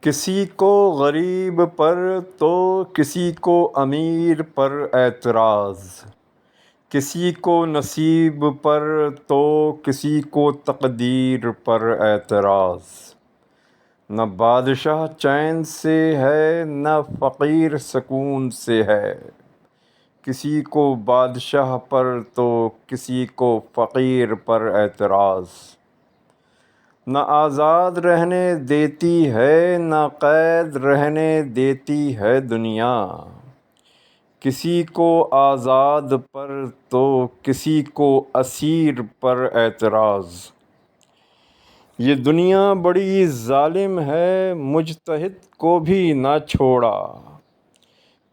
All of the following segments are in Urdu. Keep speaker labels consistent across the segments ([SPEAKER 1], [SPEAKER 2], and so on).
[SPEAKER 1] کسی کو غریب پر تو کسی کو امیر پر اعتراض، کسی کو نصیب پر تو کسی کو تقدیر پر اعتراض۔ نہ بادشاہ چین سے ہے نہ فقیر سکون سے ہے، کسی کو بادشاہ پر تو کسی کو فقیر پر اعتراض۔ نہ آزاد رہنے دیتی ہے نہ قید رہنے دیتی ہے دنیا، کسی کو آزاد پر تو کسی کو اسیر پر اعتراض۔ یہ دنیا بڑی ظالم ہے، مجتہد کو بھی نہ چھوڑا،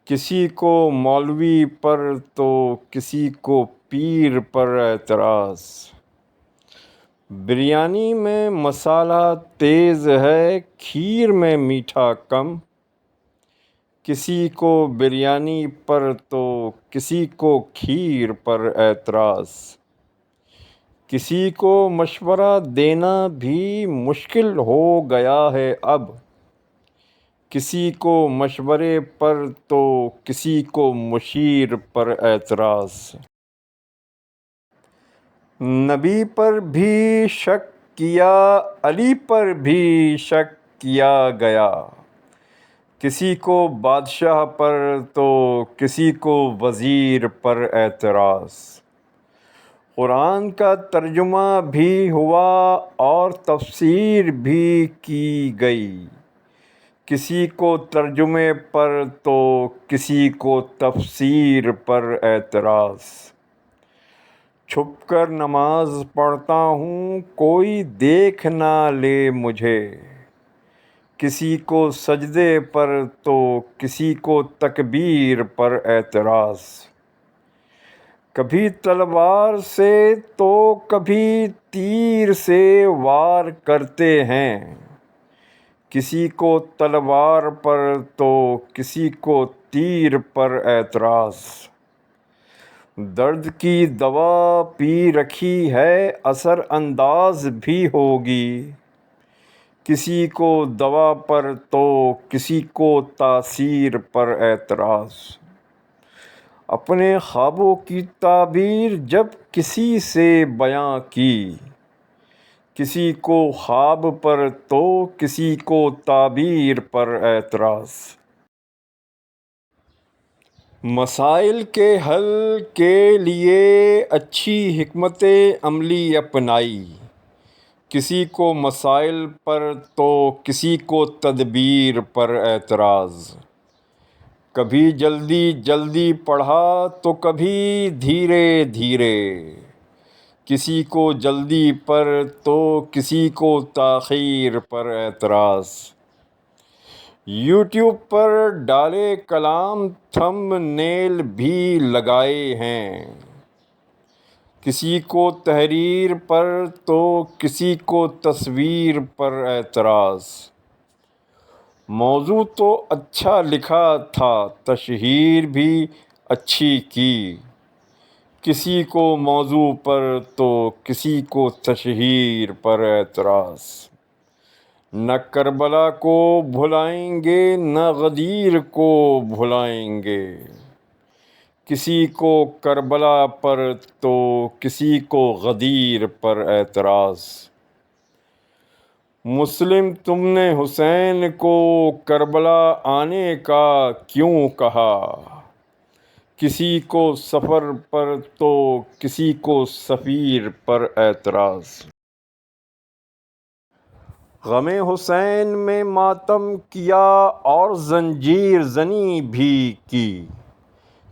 [SPEAKER 1] کسی کو مولوی پر تو کسی کو پیر پر اعتراض۔ بریانی میں مسالہ تیز ہے، کھیر میں میٹھا کم، کسی کو بریانی پر تو کسی کو کھیر پر اعتراض۔ کسی کو مشورہ دینا بھی مشکل ہو گیا ہے اب، کسی کو مشورے پر تو کسی کو مشیر پر اعتراض۔ نبی پر بھی شک کیا، علی پر بھی شک کیا گیا، کسی کو بادشاہ پر تو کسی کو وزیر پر اعتراض۔ قرآن کا ترجمہ بھی ہوا اور تفسیر بھی کی گئی، کسی کو ترجمے پر تو کسی کو تفسیر پر اعتراض۔ چھپ کر نماز پڑھتا ہوں کوئی دیکھ نہ لے مجھے، کسی کو سجدے پر تو کسی کو تکبیر پر اعتراض۔ کبھی تلوار سے تو کبھی تیر سے وار کرتے ہیں، کسی کو تلوار پر تو کسی کو تیر پر اعتراض۔ درد کی دوا پی رکھی ہے اثر انداز بھی ہوگی، کسی کو دوا پر تو کسی کو تاثیر پر اعتراض۔ اپنے خوابوں کی تعبیر جب کسی سے بیاں کی، کسی کو خواب پر تو کسی کو تعبیر پر اعتراض۔ مسائل کے حل کے لیے اچھی حکمت عملی اپنائی، کسی کو مسائل پر تو کسی کو تدبیر پر اعتراض۔ کبھی جلدی جلدی پڑھا تو کبھی دھیرے دھیرے، کسی کو جلدی پر تو کسی کو تاخیر پر اعتراض۔ یوٹیوب پر ڈالے کلام تھم نیل بھی لگائے ہیں، کسی کو تحریر پر تو کسی کو تصویر پر اعتراض۔ موضوع تو اچھا لکھا تھا تشہیر بھی اچھی کی، کسی کو موضوع پر تو کسی کو تشہیر پر اعتراض۔ نہ کربلا کو بھلائیں گے نہ غدیر کو بھلائیں گے، کسی کو کربلا پر تو کسی کو غدیر پر اعتراض۔ مسلم تم نے حسین کو کربلا آنے کا کیوں کہا، کسی کو سفر پر تو کسی کو سفیر پر اعتراض۔ غم حسین میں ماتم کیا اور زنجیر زنی بھی کی،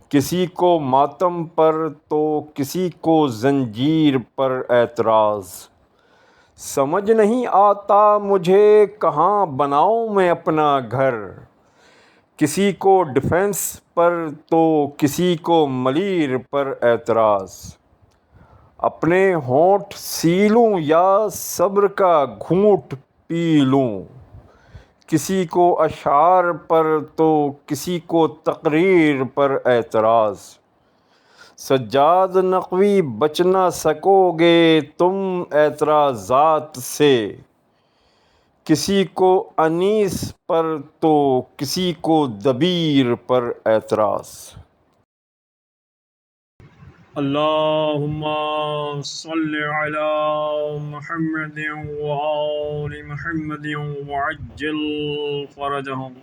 [SPEAKER 1] کسی کو ماتم پر تو کسی کو زنجیر پر اعتراض۔ سمجھ نہیں آتا مجھے کہاں بناؤں میں اپنا گھر، کسی کو ڈیفنس پر تو کسی کو ملیر پر اعتراض۔ اپنے ہونٹ سی لوں یا صبر کا گھونٹ پی لوں، کسی کو اشعار پر تو کسی کو تقریر پر اعتراض۔ سجاد نقوی بچ نہ سکو گے تم اعتراضات سے، کسی کو انیس پر تو کسی کو دبیر پر اعتراض۔
[SPEAKER 2] اللہم صل علی محمد وآل محمد وعجل فرجہم۔